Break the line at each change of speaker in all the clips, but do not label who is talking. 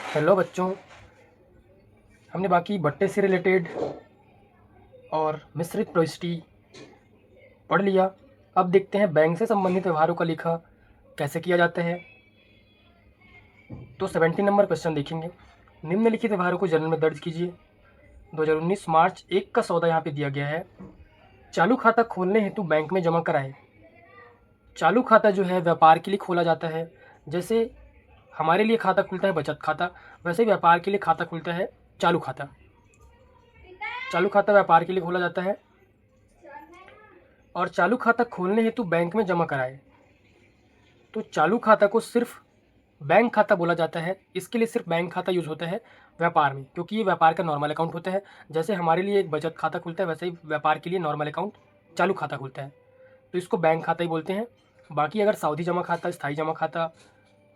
Hello बच्चों, हमने बाकी बट्टे से रिलेटेड और मिश्रित प्रविष्टि पढ़ लिया। अब देखते हैं बैंक से संबंधित व्यवहारों का लेखा कैसे किया जाता है। तो 17 नंबर क्वेश्चन देखेंगे। निम्नलिखित व्यवहारों को जर्नल में दर्ज कीजिए। 2019 मार्च 1 का सौदा यहाँ पे दिया गया है। चालू खाता खोलने हेतु बैंक में जमा कराए। चालू खाता जो है व्यापार के लिए खोला जाता है। जैसे हमारे लिए खाता खुलता है बचत खाता, वैसे व्यापार के लिए खाता खुलता है चालू खाता। चालू खाता व्यापार के लिए खोला जाता है और चालू खाता खोलने हेतु बैंक में जमा कराए। तो चालू खाता को सिर्फ बैंक खाता बोला जाता है। इसके लिए सिर्फ बैंक खाता यूज होता है व्यापार में, क्योंकि ये व्यापार का नॉर्मल अकाउंट होता है। जैसे हमारे लिए एक बचत खाता खुलता है, वैसे ही व्यापार के लिए नॉर्मल अकाउंट चालू खाता खुलता है, तो इसको बैंक खाता ही बोलते हैं। बाकी अगर सावधि जमा खाता, स्थायी जमा खाता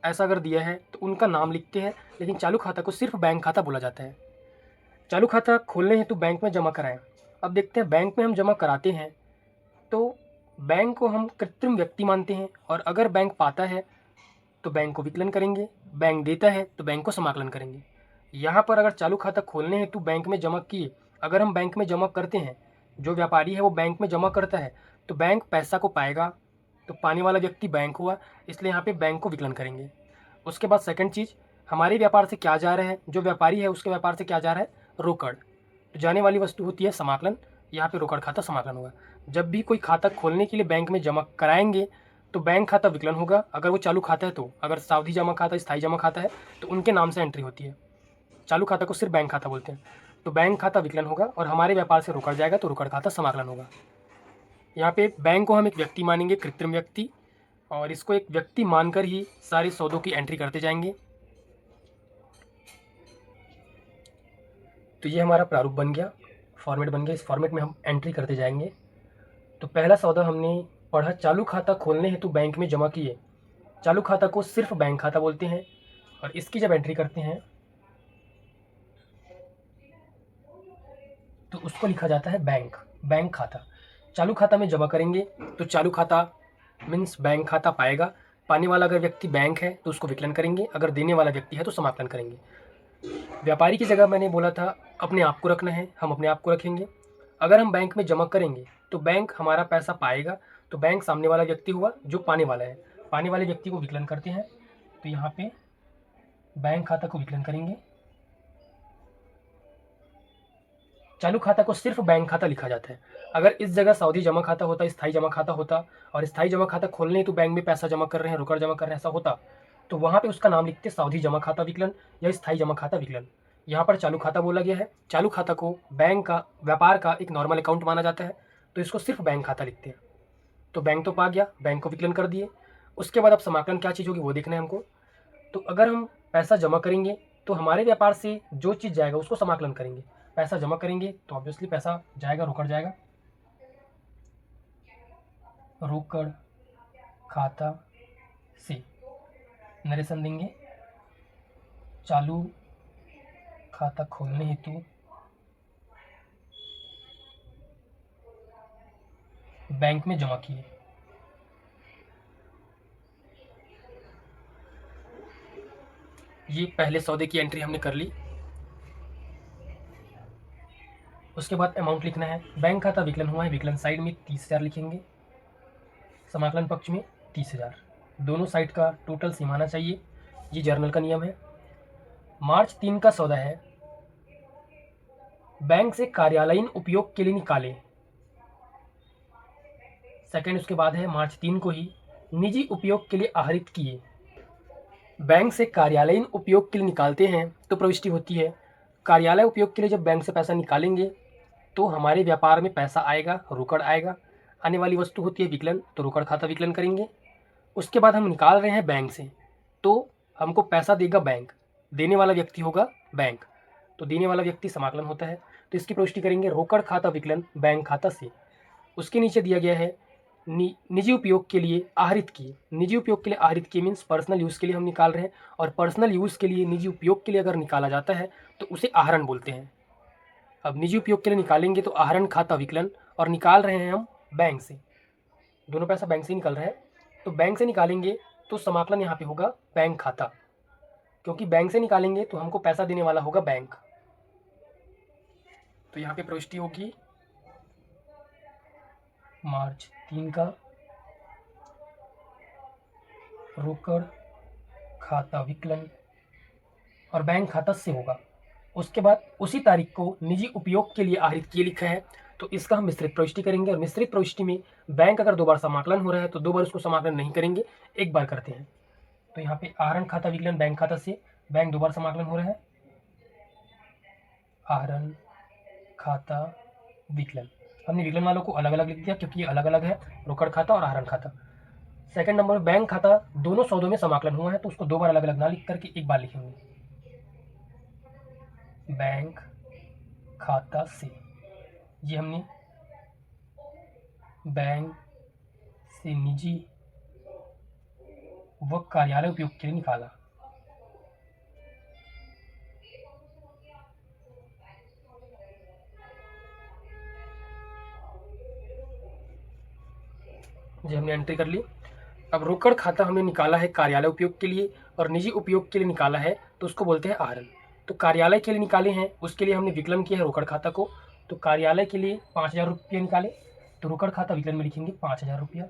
ऐसा अगर दिया है तो उनका नाम लिखते हैं, लेकिन चालू खाता को सिर्फ बैंक खाता बोला जाता है। चालू खाता खोलने हेतु बैंक में जमा कराएं। अब देखते हैं बैंक में हम जमा कराते हैं तो बैंक को हम कृत्रिम व्यक्ति मानते हैं, और अगर बैंक पाता है तो बैंक को विकलन करेंगे, बैंक देता है तो बैंक को समाकलन करेंगे। यहाँ पर अगर चालू खाता खोलने हेतु बैंक में जमा किए, अगर हम बैंक में जमा करते हैं, जो व्यापारी है वो बैंक में जमा करता है तो बैंक पैसा को पाएगा, तो पाने वाला व्यक्ति बैंक हुआ, इसलिए यहाँ पे बैंक को विकलन करेंगे। उसके बाद सेकंड चीज़, हमारे व्यापार से क्या जा रहा है, जो व्यापारी है उसके व्यापार से क्या जा रहा है, रोकड़। तो जाने वाली वस्तु होती है समाकलन, यहाँ पे रोकड़ खाता समाकलन होगा। जब भी कोई खाता खोलने के लिए बैंक में जमा कराएंगे तो बैंक खाता विकलन होगा। अगर वो चालू खाता है तो, अगर सावधि जमा खाता, स्थायी जमा खाता है तो उनके नाम से एंट्री होती है। चालू खाता को सिर्फ बैंक खाता बोलते हैं, तो बैंक खाता विकलन होगा और हमारे व्यापार से रोकड़ जाएगा तो रोकड़ खाता समाकलन होगा। यहाँ पे बैंक को हम एक व्यक्ति मानेंगे, कृत्रिम व्यक्ति, और इसको एक व्यक्ति मानकर ही सारे सौदों की एंट्री करते जाएंगे। तो ये हमारा प्रारूप बन गया, फॉर्मेट बन गया। इस फॉर्मेट में हम एंट्री करते जाएंगे। तो पहला सौदा हमने पढ़ा, चालू खाता खोलने हेतु बैंक में जमा किए। चालू खाता को सिर्फ बैंक खाता बोलते हैं, और इसकी जब एंट्री करते हैं तो उसको लिखा जाता है बैंक खाता। चालू खाता में जमा करेंगे तो चालू खाता मीन्स बैंक खाता पाएगा। पाने वाला अगर व्यक्ति बैंक है तो उसको विकलन करेंगे, अगर देने वाला व्यक्ति है तो समाकलन करेंगे। व्यापारी की जगह मैंने बोला था अपने आप को रखना है, हम अपने आप को रखेंगे। अगर हम बैंक में जमा करेंगे तो बैंक हमारा पैसा पाएगा, तो बैंक सामने वाला व्यक्ति हुआ जो पाने वाला है। पाने वाले व्यक्ति को विकलन करते हैं, तो यहाँ पे बैंक खाता को विकलन करेंगे। चालू खाता को सिर्फ बैंक खाता लिखा जाता है। अगर इस जगह सावधि जमा खाता होता, स्थायी जमा खाता होता, और स्थायी जमा खाता खोलने तो बैंक में पैसा जमा कर रहे हैं, रोकड़ जमा कर रहे हैं, ऐसा होता तो वहाँ पे उसका नाम लिखते सावधि जमा खाता विकलन या स्थायी जमा खाता विकलन। यहाँ पर चालू खाता बोला गया है। चालू खाता को बैंक का, व्यापार का एक नॉर्मल अकाउंट माना जाता है, तो इसको सिर्फ बैंक खाता लिखते हैं। तो बैंक तो पा गया, बैंक को विकलन कर दिए। उसके बाद अब समाकलन क्या चीज़ होगी वो देखना है हमको। तो अगर हम पैसा जमा करेंगे तो हमारे व्यापार से जो चीज़ जाएगा उसको समाकलन करेंगे। पैसा जमा करेंगे तो ऑब्वियसली पैसा जाएगा, रोकड़ जाएगा, रोकड़ खाता से नरेशन देंगे। चालू खाता खोलने हेतु बैंक में जमा किए। ये पहले सौदे की एंट्री हमने कर ली। उसके बाद अमाउंट लिखना है। बैंक खाता विकलन हुआ है, विकलन साइड में 30,000 लिखेंगे, समाकलन पक्ष में 30,000। दोनों साइड का टोटल सेम आना चाहिए, ये जर्नल का नियम है। मार्च 3 का सौदा है, बैंक से कार्यालयीन उपयोग के लिए निकाले। सेकंड उसके बाद है मार्च 3 को ही निजी उपयोग के लिए आहरित किए। बैंक से कार्यालयीन उपयोग के लिए निकालते हैं तो प्रविष्टि होती है। कार्यालय उपयोग के लिए जब बैंक से पैसा निकालेंगे तो हमारे व्यापार में पैसा आएगा, रोकड़ आएगा। आने वाली वस्तु होती है विकलन, तो रोकड़ खाता विकलन करेंगे। उसके बाद हम निकाल रहे हैं बैंक से, तो हमको पैसा देगा बैंक, देने वाला व्यक्ति होगा बैंक, तो देने वाला व्यक्ति समाकलन होता है। तो इसकी प्रविष्टि करेंगे रोकड़ खाता विकलन बैंक खाता से। उसके नीचे दिया गया है निजी उपयोग के लिए आहरित किए। निजी उपयोग के लिए आहरित किए मीन्स पर्सनल यूज़ के लिए हम निकाल रहे हैं, और पर्सनल यूज़ के लिए, निजी उपयोग के लिए अगर निकाला जाता है तो उसे आहरण बोलते हैं। अब निजी उपयोग के लिए निकालेंगे तो आहरण खाता विकलन, और निकाल रहे हैं हम बैंक से, दोनों पैसा बैंक से निकल रहा है, तो बैंक से निकालेंगे तो समाकलन यहाँ पे होगा बैंक खाता। क्योंकि बैंक से निकालेंगे तो हमको पैसा देने वाला होगा बैंक। तो यहाँ पे प्रविष्टि होगी मार्च 3 का रोकड़ खाता विकलन और बैंक खाता से होगा। उसके बाद उसी तारीख को निजी उपयोग के लिए आहरित किए लिखा है, तो इसका हम मिश्रित प्रविष्टि करेंगे। और मिश्रित प्रविष्टि में बैंक अगर 2 बार समाकलन हो रहा है तो 2 बार उसको समाकलन नहीं करेंगे, एक बार करते हैं। तो यहाँ पे आहरण खाता विकलन बैंक खाता से, बैंक 2 बार समाकलन हो रहा है, आहरण खाता विकलन। हमने विकलन वालों को अलग अलग लिख दिया क्योंकि ये अलग अलग है, रोकड़ खाता और आहरण खाता। सेकंड नंबर बैंक खाता दोनों सौदों में समाकलन हुआ है, तो उसको 2 बार अलग अलग ना लिख करके एक बार लिखेंगे, बैंक खाता से। ये हमने बैंक से निजी व कार्यालय उपयोग के लिए निकाला। जो हमने एंट्री कर ली। अब रोकड़ खाता हमने निकाला है कार्यालय उपयोग के लिए और निजी उपयोग के लिए निकाला है, तो उसको बोलते हैं आहरण। तो कार्यालय के लिए निकाले हैं, उसके लिए हमने विकलन किया है रोकड़ खाता को। तो कार्यालय के लिए 5000 रुपये निकाले, तो रोकड़ खाता विकलन में लिखेंगे 5000 रुपया।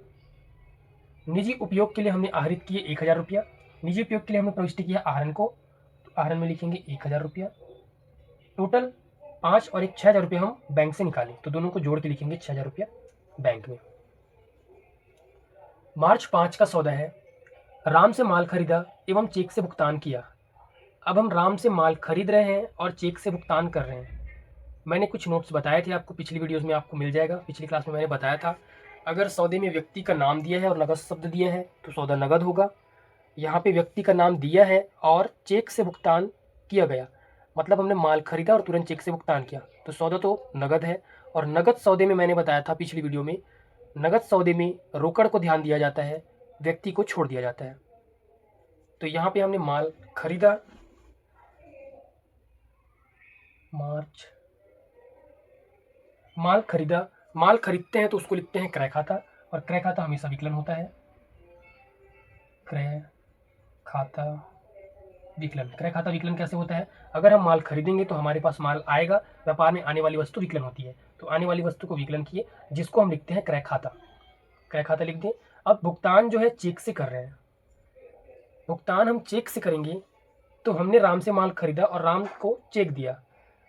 निजी उपयोग के लिए हमने आहरित किए 1000 रुपया, निजी उपयोग के लिए हमने प्रविष्टि किया आहरण को, तो आहरण में लिखेंगे 1000 रुपया। टोटल 5 और 1 6000 रुपये हम बैंक से निकाले, तो दोनों को जोड़ के लिखेंगे 6000 रुपया बैंक में। मार्च 5 का सौदा है, राम से माल खरीदा एवं चेक से भुगतान किया। अब हम राम से माल खरीद रहे हैं और चेक से भुगतान कर रहे हैं। मैंने कुछ नोट्स बताए थे आपको, पिछली वीडियोस में आपको मिल जाएगा। पिछली क्लास में मैंने बताया था, अगर सौदे में व्यक्ति का नाम दिया है और नगद शब्द दिया है तो सौदा नगद होगा। यहाँ पे व्यक्ति का नाम दिया है और चेक से भुगतान किया गया, मतलब हमने माल खरीदा और तुरंत चेक से भुगतान किया, तो सौदा तो नगद है। और नगद सौदे में मैंने बताया था पिछली वीडियो में, नगद सौदे में रोकड़ को ध्यान दिया जाता है, व्यक्ति को छोड़ दिया जाता है। तो यहाँ पे हमने माल खरीदा, मार्च माल खरीदा, माल खरीदते हैं तो उसको लिखते हैं क्रय खाता, और क्रय खाता हमेशा विकलन होता है, क्रय खाता विकलन। क्रय खाता विकलन कैसे होता है, अगर हम माल खरीदेंगे तो हमारे पास माल आएगा, व्यापार में आने वाली वस्तु विकलन होती है, तो आने वाली वस्तु को विकलन किए, जिसको हम लिखते हैं क्रय खाता। क्रय खाता लिख दें। अब भुगतान जो है चेक से कर रहे हैं, भुगतान हम चेक से करेंगे। तो हमने राम से माल खरीदा और राम को चेक दिया,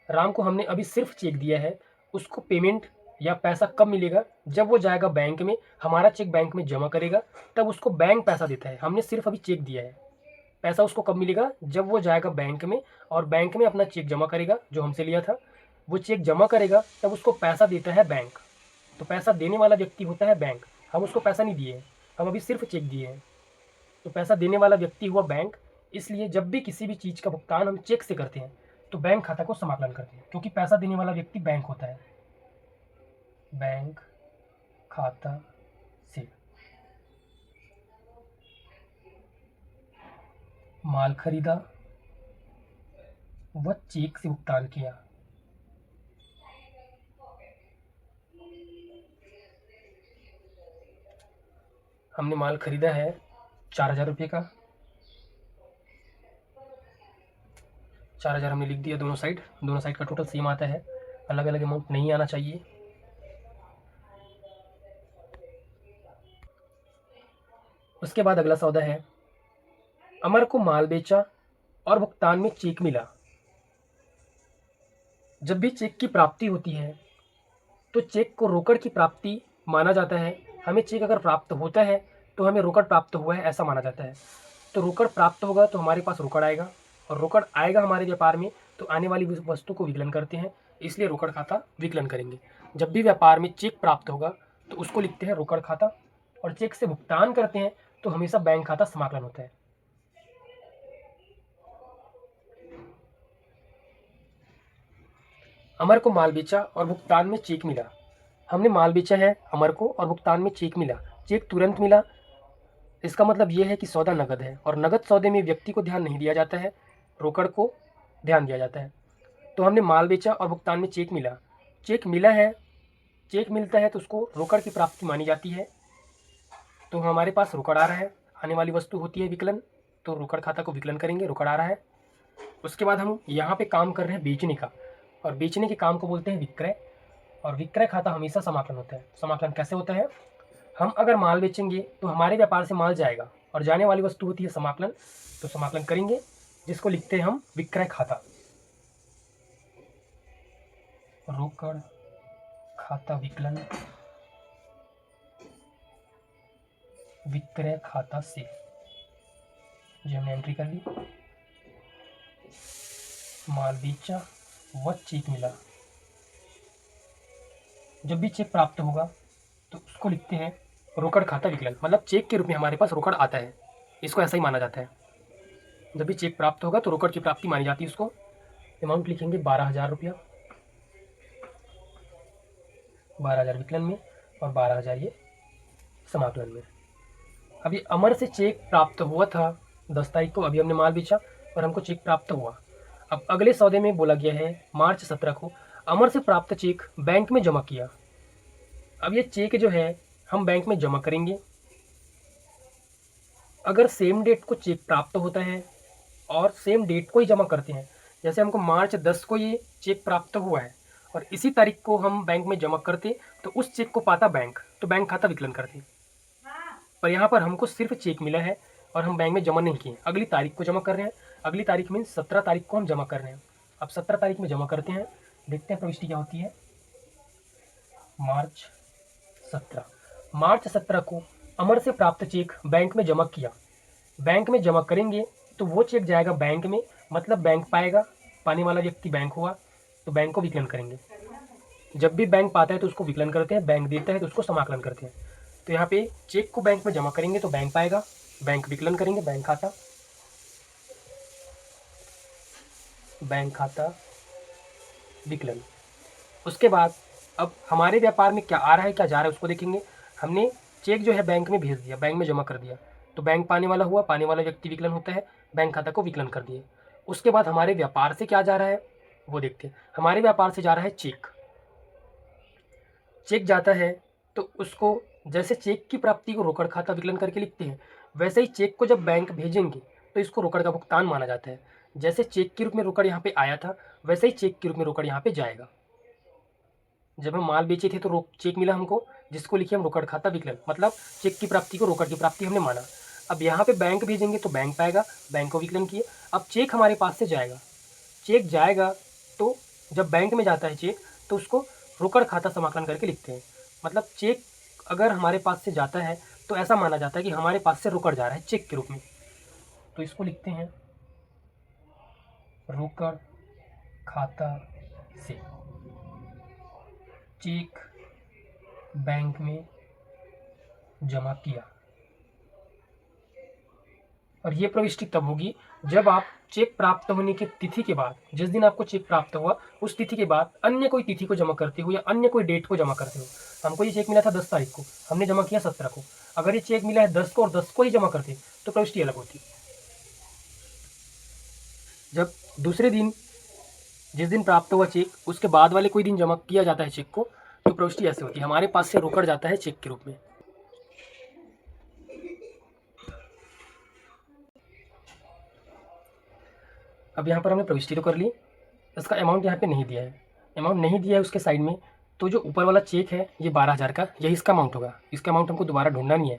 राम को हमने अभी सिर्फ चेक दिया है, उसको पेमेंट या पैसा कब मिलेगा, जब वो जाएगा बैंक में, हमारा चेक बैंक में जमा करेगा, तब उसको बैंक पैसा देता है। हमने सिर्फ अभी चेक दिया है, पैसा उसको कब मिलेगा, जब वो जाएगा बैंक में और बैंक में अपना चेक जमा करेगा, जो हमसे लिया था वो चेक जमा करेगा, तब उसको पैसा देता है बैंक। तो पैसा देने वाला व्यक्ति होता है बैंक, हम उसको पैसा नहीं दिए हैं, हम अभी सिर्फ चेक दिए हैं। तो पैसा देने वाला व्यक्ति हुआ बैंक। इसलिए जब भी किसी भी चीज़ का भुगतान हम चेक से करते हैं तो बैंक खाता को समाकलन करते हैं, क्योंकि पैसा देने वाला व्यक्ति बैंक होता है, बैंक खाता से। माल खरीदा व चेक से भुगतान किया। हमने माल खरीदा है 4000 रुपये का, 4000 हमने लिख दिया। दोनों साइड का टोटल सेम आता है, अलग अलग अमाउंट नहीं आना चाहिए। उसके बाद अगला सौदा है, अमर को माल बेचा और भुगतान में चेक मिला। जब भी चेक की प्राप्ति होती है तो चेक को रोकड़ की प्राप्ति माना जाता है। हमें चेक अगर प्राप्त होता है तो हमें रोकड़ प्राप्त हुआ है ऐसा माना जाता है। तो रोकड़ प्राप्त होगा तो हमारे पास रोकड़ आएगा, और रोकड़ आएगा हमारे व्यापार में तो आने वाली वस्तु को विकलन करते हैं, इसलिए रोकड़ खाता विकलन करेंगे। जब भी व्यापार में चेक प्राप्त होगा तो उसको लिखते हैं रोकड़ खाता, और चेक से भुगतान करते हैं तो हमेशा बैंक खाता समाकलन होता है। अमर को माल बेचा और भुगतान में चेक मिला। हमने माल बेचा है अमर को और भुगतान में चेक मिला, चेक तुरंत मिला। इसका मतलब यह है कि सौदा नगद है, और नगद सौदे में व्यक्ति को ध्यान नहीं दिया जाता है, रोकड़ को ध्यान दिया जाता है। तो हमने माल बेचा और भुगतान में चेक मिला, चेक मिला है, चेक मिलता है तो उसको रोकड़ की प्राप्ति मानी जाती है। तो हमारे पास रोकड़ आ रहा है, आने वाली वस्तु होती है विकलन। तो रोकड़ खाता को विकलन करेंगे, रोकड़ आ रहा है। उसके बाद हम यहाँ पे काम कर रहे हैं बेचने का, और बेचने के काम को बोलते हैं विक्रय, और विक्रय खाता हमेशा समाकलन होता है। समाकलन कैसे होता है? हम अगर माल बेचेंगे तो हमारे व्यापार से माल जाएगा और जाने वाली वस्तु होती है समाकलन, तो समाकलन करेंगे जिसको लिखते हैं हम विक्रय खाता। रोकड़ खाता विकलन विक्रय खाता से, जो हमने एंट्री कर ली, माल बेचा व चेक मिला। जब भी चेक प्राप्त होगा तो उसको लिखते हैं रोकड़ खाता विकलन, मतलब चेक के रूप में हमारे पास रोकड़ आता है, इसको ऐसा ही माना जाता है। जब भी चेक प्राप्त होगा तो रोकड़ की प्राप्ति मानी जाती है। उसको अमाउंट लिखेंगे 12,000 रुपया, 12,000 विकलन में और 12,000 ये समाकलन में। अभी अमर से चेक प्राप्त हुआ था 10 तारीख को, अभी हमने माल बेचा और हमको चेक प्राप्त हुआ। अब अगले सौदे में बोला गया है मार्च 17 को अमर से प्राप्त चेक बैंक में जमा किया। अब ये चेक जो है हम बैंक में जमा करेंगे। अगर सेम डेट को चेक प्राप्त होता है और सेम डेट को ही जमा करते हैं, जैसे हमको मार्च 10 को ये चेक प्राप्त हुआ है और इसी तारीख को हम बैंक में जमा करते तो उस चेक को पाता बैंक, तो बैंक खाता विकलन करते। पर यहाँ पर हमको सिर्फ चेक मिला है और हम बैंक में जमा नहीं किए, अगली तारीख को जमा कर रहे हैं। अगली तारीख मीन 17 तारीख को हम जमा कर रहे हैं। अब 17 तारीख में जमा करते हैं, देखते हैं प्रविष्टि क्या होती है। मार्च 17 को अमर से प्राप्त चेक बैंक में जमा किया। बैंक में जमा करेंगे तो वो चेक जाएगा बैंक में, मतलब बैंक पाएगा, पाने वाला व्यक्ति बैंक हुआ, तो बैंक को विकलन करेंगे। जब भी बैंक पाता है तो उसको विकलन करते हैं, बैंक देता है तो उसको समाकलन करते हैं। तो यहाँ पे चेक को बैंक में जमा करेंगे तो बैंक पाएगा, बैंक विकलन करेंगे, बैंक खाता विकलन। उसके बाद अब हमारे व्यापार में क्या आ रहा है क्या जा रहा है उसको देखेंगे। हमने चेक जो है बैंक में भेज दिया, बैंक में जमा कर दिया, तो बैंक पाने वाला हुआ, पाने वाला व्यक्ति विकलन होता है, बैंक खाता को विकलन कर दिए। उसके बाद हमारे व्यापार से क्या जा रहा है वो देखते हैं। हमारे व्यापार से जा रहा है चेक। चेक जाता है तो उसको जैसे चेक की प्राप्ति को रोकड़ खाता विकलन करके लिखते हैं, वैसे ही चेक को जब बैंक भेजेंगे तो इसको रोकड़ का भुगतान माना जाता है। जैसे चेक के रूप में रोकड़ यहाँ पे आया था वैसे ही चेक के रूप में रोकड़ यहाँ पे जाएगा। जब हम माल बेचे थे तो चेक मिला हमको, जिसको लिखे हम रोकड़ खाता विकलन, मतलब चेक की प्राप्ति को रोकड़ की प्राप्ति हमने माना। अब यहाँ पे बैंक भेजेंगे तो बैंक पाएगा, बैंक को विकलन किए। अब चेक हमारे पास से जाएगा, चेक जाएगा तो जब बैंक में जाता है चेक तो उसको रोकड़ खाता समाकलन करके लिखते हैं। मतलब चेक अगर हमारे पास से जाता है तो ऐसा माना जाता है कि हमारे पास से रोकड़ जा रहा है चेक के रूप में, तो इसको लिखते हैं रोकड़ खाता से चेक बैंक में जमा किया। और ये प्रविष्टि तब होगी जब आप चेक प्राप्त होने की तिथि के बाद, जिस दिन आपको चेक प्राप्त हुआ उस तिथि के बाद अन्य कोई तिथि को जमा करते हो या अन्य कोई डेट को जमा करते हो। हमको ये चेक मिला था 10 तारीख को, हमने जमा किया 17 को। अगर ये चेक मिला है 10 को और 10 को ही जमा करते तो प्रविष्टि अलग होती। जब दूसरे दिन, जिस दिन प्राप्त हुआ चेक उसके बाद वाले कोई दिन जमा किया जाता है चेक को, तो प्रविष्टि ऐसे होती है, हमारे पास से रोकड़ जाता है चेक के रूप में। अब यहाँ पर हमने प्रविष्टि तो कर ली, इसका अमाउंट यहाँ पे नहीं दिया है, अमाउंट नहीं दिया है उसके साइड में। तो जो ऊपर वाला चेक है ये 12,000 का, यही इसका अमाउंट होगा। इसका अमाउंट हमको दोबारा ढूंढना नहीं है,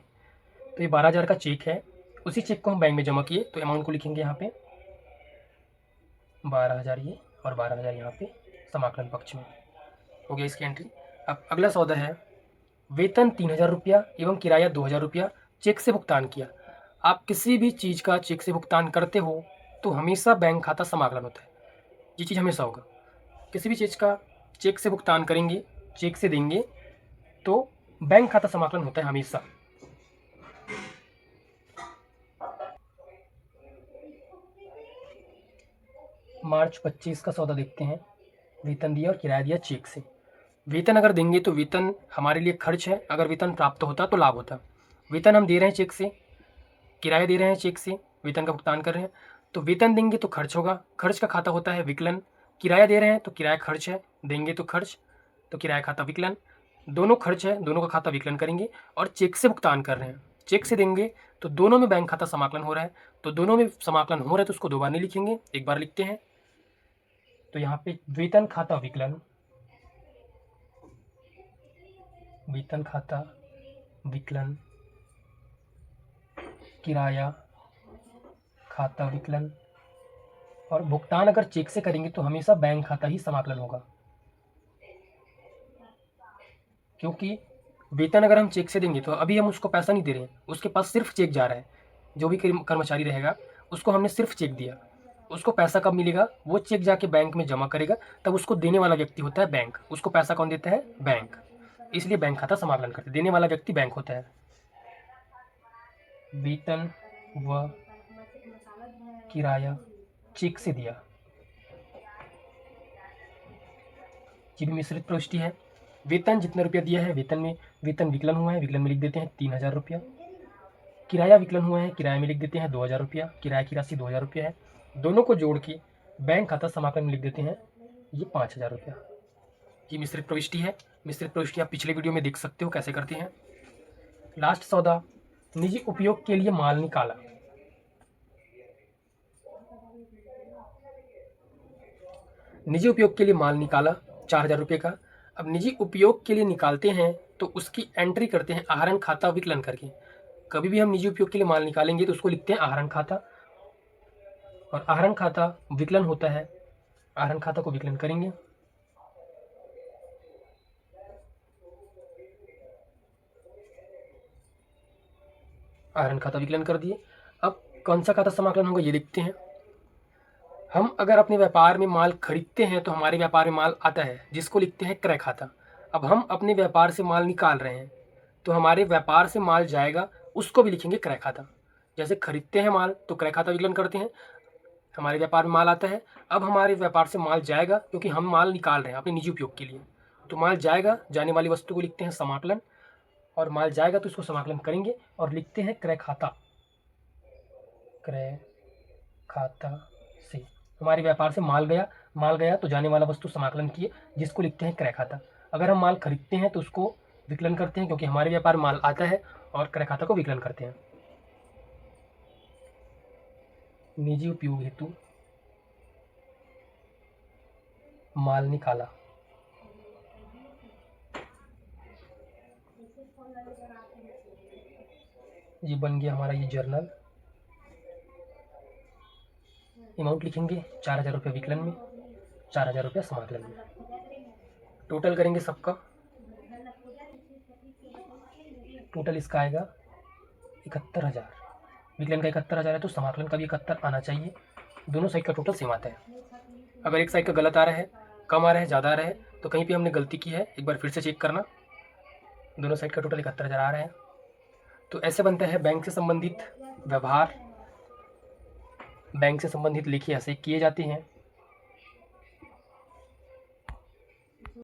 तो ये 12,000 का चेक है, उसी चेक को हम बैंक में जमा किए, तो अमाउंट को लिखेंगे यहाँ पे 12,000 ये और 12,000 यहाँ पे समाकलन पक्ष में हो गया इसकी एंट्री। अब अगला सौदा है वेतन 3,000 रुपया एवं किराया 2,000 रुपया चेक से भुगतान किया। आप किसी भी चीज़ का चेक से भुगतान करते हो तो हमेशा बैंक खाता समाकलन होता है, ये चीज़ हमेशा होगा। किसी भी चीज़ का चेक से भुगतान करेंगे, चेक से देंगे तो बैंक खाता समाकलन होता है हमेशा। मार्च 25 का सौदा देखते हैं। वेतन दिया और किराया दिया चेक से। वेतन अगर देंगे तो वेतन हमारे लिए खर्च है, अगर वेतन प्राप्त होता तो लाभ होता। वेतन हम दे रहे हैं चेक से, किराया दे रहे हैं चेक से, वेतन का भुगतान कर रहे हैं, तो वेतन देंगे तो खर्च होगा, खर्च का खाता होता है विकलन। किराया दे रहे हैं तो किराया खर्च है, देंगे तो खर्च, तो किराया खाता विकलन। दोनों खर्च है, दोनों का खाता विकलन करेंगे। और चेक से भुगतान कर रहे हैं, चेक से देंगे तो दोनों में बैंक खाता समाकलन हो रहा है, तो दोनों में समाकलन हो रहा है तो उसको दो बार नहीं लिखेंगे, एक बार लिखते हैं। तो यहाँ पे वेतन खाता विकलन, वेतन खाता विकलन, किराया खाता विकलन, और भुगतान अगर चेक से करेंगे तो हमेशा बैंक खाता ही समाकलन होगा, क्योंकि वेतन अगर हम चेक से देंगे तो अभी हम उसको पैसा नहीं दे रहे हैं, उसके पास सिर्फ चेक जा रहा है। जो भी कर्मचारी रहेगा उसको हमने सिर्फ चेक दिया, उसको पैसा कब मिलेगा, वो चेक जाके बैंक में जमा करेगा, तब उसको देने वाला व्यक्ति होता है बैंक, उसको पैसा कौन देता है, बैंक। इसलिए बैंक खाता समाकलन करते, देने वाला व्यक्ति बैंक होता है। वेतन व किराया चेक से दिया, ये भी मिश्रित प्रविष्टि है। वेतन जितना रुपया दिया है, वेतन में वेतन विकलन हुआ है, विकलन में लिख देते हैं 3000 रुपया। किराया विकलन हुआ है, किराए में लिख देते हैं 2000 रुपया, किराए की राशि 2000 रुपया है। दोनों को जोड़ के बैंक खाता समाकलन में लिख देते हैं ये 5000 रुपया। ये मिश्रित प्रविष्टि है। मिश्रित प्रविष्टि आप पिछले वीडियो में देख सकते हो कैसे करते हैं। लास्ट सौदा, निजी उपयोग के लिए माल निकाला। निजी उपयोग के लिए माल निकाला 4000 रुपये का। अब निजी उपयोग के लिए निकालते हैं तो उसकी एंट्री करते हैं आहरण खाता विकलन करके। कभी भी हम निजी उपयोग के लिए माल निकालेंगे तो उसको लिखते हैं आहरण खाता, और आहरण खाता विकलन होता है, आहरण खाता को विकलन करेंगे। आहरण खाता विकलन कर दिए। अब कौन सा खाता समाकलन होगा ये देखते हैं। हम अगर अपने व्यापार में माल खरीदते हैं तो हमारे व्यापार में माल आता है, जिसको लिखते हैं क्रय खाता। अब हम अपने व्यापार से माल निकाल रहे हैं तो हमारे व्यापार से माल जाएगा, उसको भी लिखेंगे क्रय खाता। जैसे खरीदते हैं माल तो क्रय खाता विकलन करते हैं, हमारे व्यापार में माल आता है, अब हमारे व्यापार से माल जाएगा क्योंकि हम माल निकाल रहे हैं अपने निजी उपयोग के लिए, तो माल जाएगा, जाने वाली वस्तु को लिखते हैं समाकलन, और माल जाएगा तो उसको समाकलन करेंगे और लिखते हैं क्रय खाता। क्रय खाता से हमारे व्यापार से माल गया तो जाने वाला वस्तु समाकलन किए, जिसको लिखते हैं क्रय खाता। अगर हम माल खरीदते हैं तो उसको विकलन करते हैं क्योंकि हमारे व्यापार में माल आता है, और क्रय खाता को विकलन करते हैं। निजी उपयोग हेतु माल निकाला। ये बन गया हमारा ये जर्नल। अमाउंट लिखेंगे 4000 रुपये विकलन में, 4000 रुपये समाकलन में। टोटल करेंगे सबका, टोटल इसका आएगा 71,000। विकलन का 71,000 है तो समाकलन का भी 71 आना चाहिए। दोनों साइड का टोटल सेम आता है। अगर एक साइड का गलत आ रहा है, कम आ रहा है, ज़्यादा आ रहा है, तो कहीं पे हमने गलती की है, एक बार फिर से चेक करना। दोनों साइड का टोटल 71,000 आ रहा है। तो ऐसे बनता है बैंक से संबंधित व्यवहार, बैंक से संबंधित लेखे ऐसे किए जाते हैं।